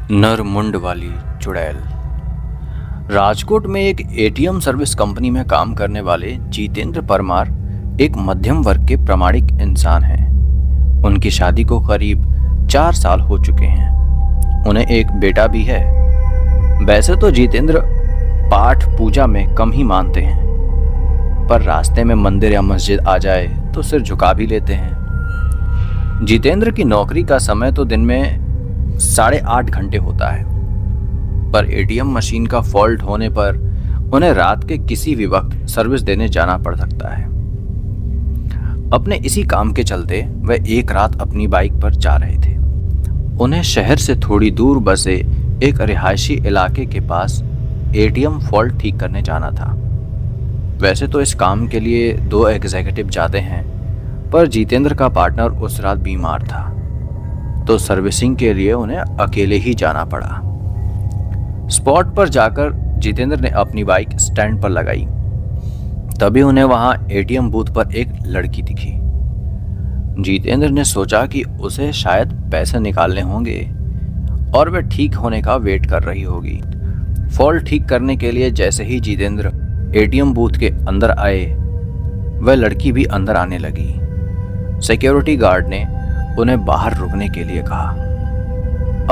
नरमुंड वाली चुड़ैल। राजकोट में एक एटीएम सर्विस कंपनी में काम करने वाले जितेंद्र परमार एक मध्यम वर्ग के प्रामाणिक इंसान हैं। उनकी शादी को करीब 4 साल हो चुके हैं। उन्हें एक बेटा भी है। वैसे तो जितेंद्र पाठ पूजा में कम ही मानते हैं, पर रास्ते में मंदिर या मस्जिद आ जाए तो सिर झुका भी लेते हैं। जितेंद्र की नौकरी का समय तो दिन में 8.5 घंटे होता है, पर एटीएम मशीन का फॉल्ट होने पर उन्हें रात के किसी भी वक्त सर्विस देने जाना पड़ सकता है। अपने इसी काम के चलते वह एक रात अपनी बाइक पर जा रहे थे। उन्हें शहर से थोड़ी दूर बसे एक रिहायशी इलाके के पास एटीएम फॉल्ट ठीक करने जाना था। वैसे तो इस काम के लिए 2 एग्जीक्यूटिव जाते हैं, पर जितेंद्र का पार्टनर उस रात बीमार था, तो सर्विसिंग के लिए उन्हें अकेले ही जाना पड़ा। स्पॉट पर जाकर जितेंद्र ने अपनी बाइक स्टैंड पर लगाई। तभी उन्हें वहां एटीएम बूथ पर एक लड़की दिखी। जितेंद्र ने सोचा कि उसे शायद पैसे निकालने होंगे और वह ठीक होने का वेट कर रही होगी। फॉल्ट ठीक करने के लिए जैसे ही जितेंद्र एटीएम बूथ के अंदर आए, वह लड़की भी अंदर आने लगी। सिक्योरिटी गार्ड ने उन्हें बाहर रुकने के लिए कहा।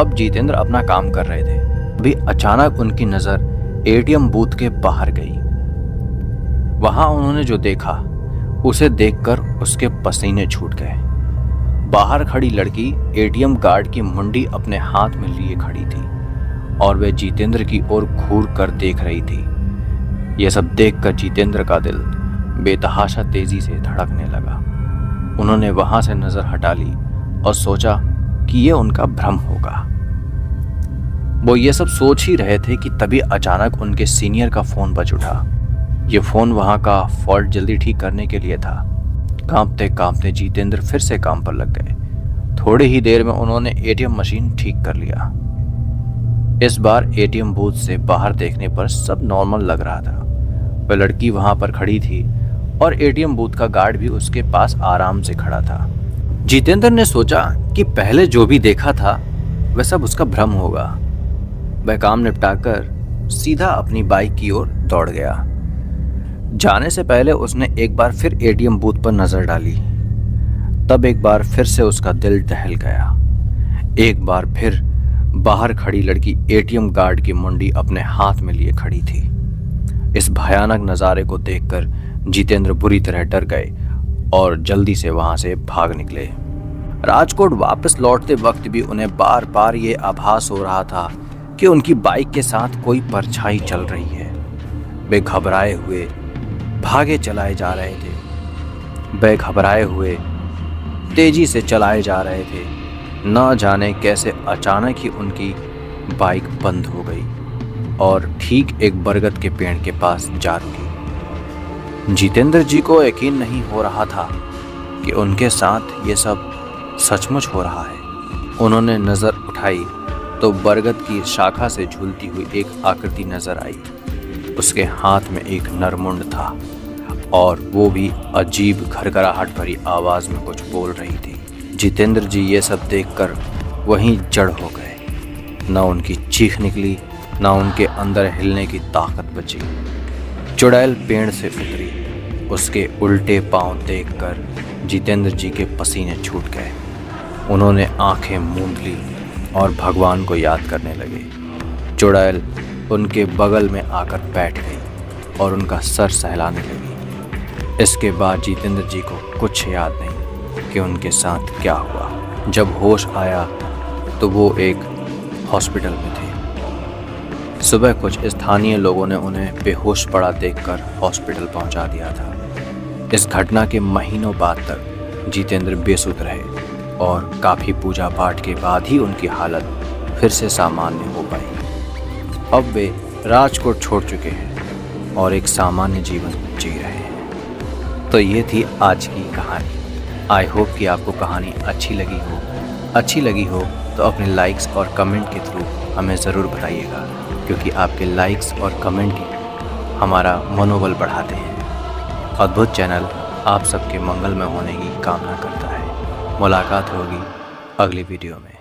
अब जितेंद्र अपना काम कर रहे थे, अभी अचानक उनकी नजर एटीएम बूथ के बाहर गई। वहां उन्होंने जो देखा उसे देखकर उसके पसीने छूट गए। बाहर खड़ी लड़की एटीएम गार्ड की मुंडी अपने हाथ में लिए खड़ी थी और वह जितेंद्र की ओर घूर कर देख रही थी। यह सब देखकर जितेंद्र का दिल बेतहाशा तेजी से धड़कने लगा। उन्होंने वहां से नजर हटा ली और सोचा कि यह उनका भ्रम होगा। वो ये सब सोच ही रहे थे कि तभी अचानक उनके सीनियर का फोन बज उठा। ये फोन वहां का फॉल्ट जल्दी ठीक करने के लिए था। कांपते कांपते जितेंद्र फिर से काम पर लग गए। थोड़ी ही देर में उन्होंने एटीएम मशीन ठीक कर लिया। इस बार एटीएम बूथ से बाहर देखने पर सब नॉर्मल लग रहा था। वह लड़की वहां पर खड़ी थी और एटीएम बूथ का गार्ड भी उसके पास आराम से खड़ा था। जितेंद्र ने सोचा कि पहले जो भी देखा था वह सब उसका भ्रम होगा। वह काम निपटाकर सीधा अपनी बाइक की ओर दौड़ गया। जाने से पहले उसने एक बार फिर एटीएम बूथ पर नजर डाली। तब एक बार फिर से उसका दिल दहल गया। एक बार फिर बाहर खड़ी लड़की एटीएम गार्ड की मुंडी अपने हाथ में लिए खड़ी थी। इस भयानक नजारे को देखकर जितेंद्र बुरी तरह डर गए और जल्दी से वहां से भाग निकले। राजकोट वापस लौटते वक्त भी उन्हें बार बार ये आभास हो रहा था कि उनकी बाइक के साथ कोई परछाई चल रही है। वे घबराए हुए भागे चलाए जा रहे थे। वे घबराए हुए तेजी से चलाए जा रहे थे। न जाने कैसे अचानक ही उनकी बाइक बंद हो गई और ठीक एक बरगद के पेड़ के पास जा रुकी। जितेंद्र जी को यकीन नहीं हो रहा था कि उनके साथ ये सब सचमुच हो रहा है। उन्होंने नजर उठाई तो बरगद की शाखा से झूलती हुई एक आकृति नजर आई। उसके हाथ में एक नरमुंड था और वो भी अजीब घरघराहट भरी आवाज में कुछ बोल रही थी। जितेंद्र जी ये सब देखकर वहीं जड़ हो गए। न उनकी चीख निकली, न उनके अंदर हिलने की ताकत बची। चुड़ैल पेड़ से उतरी। उसके उल्टे पांव देखकर जितेंद्र जी के पसीने छूट गए। उन्होंने आंखें मूंद ली और भगवान को याद करने लगे। चुड़ैल उनके बगल में आकर बैठ गई और उनका सर सहलाने लगी। इसके बाद जितेंद्र जी को कुछ याद नहीं कि उनके साथ क्या हुआ। जब होश आया तो वो एक हॉस्पिटल में थे। सुबह कुछ स्थानीय लोगों ने उन्हें बेहोश पड़ा देखकर हॉस्पिटल पहुंचा दिया था। इस घटना के महीनों बाद तक जितेंद्र बेसुध रहे और काफ़ी पूजा पाठ के बाद ही उनकी हालत फिर से सामान्य हो पाई। अब वे राजकोट छोड़ चुके हैं और एक सामान्य जीवन जी रहे हैं। तो ये थी आज की कहानी। आई होप कि आपको कहानी अच्छी लगी हो तो अपने लाइक्स और कमेंट के थ्रू हमें ज़रूर बताइएगा, क्योंकि आपके लाइक्स और कमेंट ही हमारा मनोबल बढ़ाते हैं। अद्भुत चैनल आप सबके मंगल में होने की कामना करता है। मुलाकात होगी अगली वीडियो में।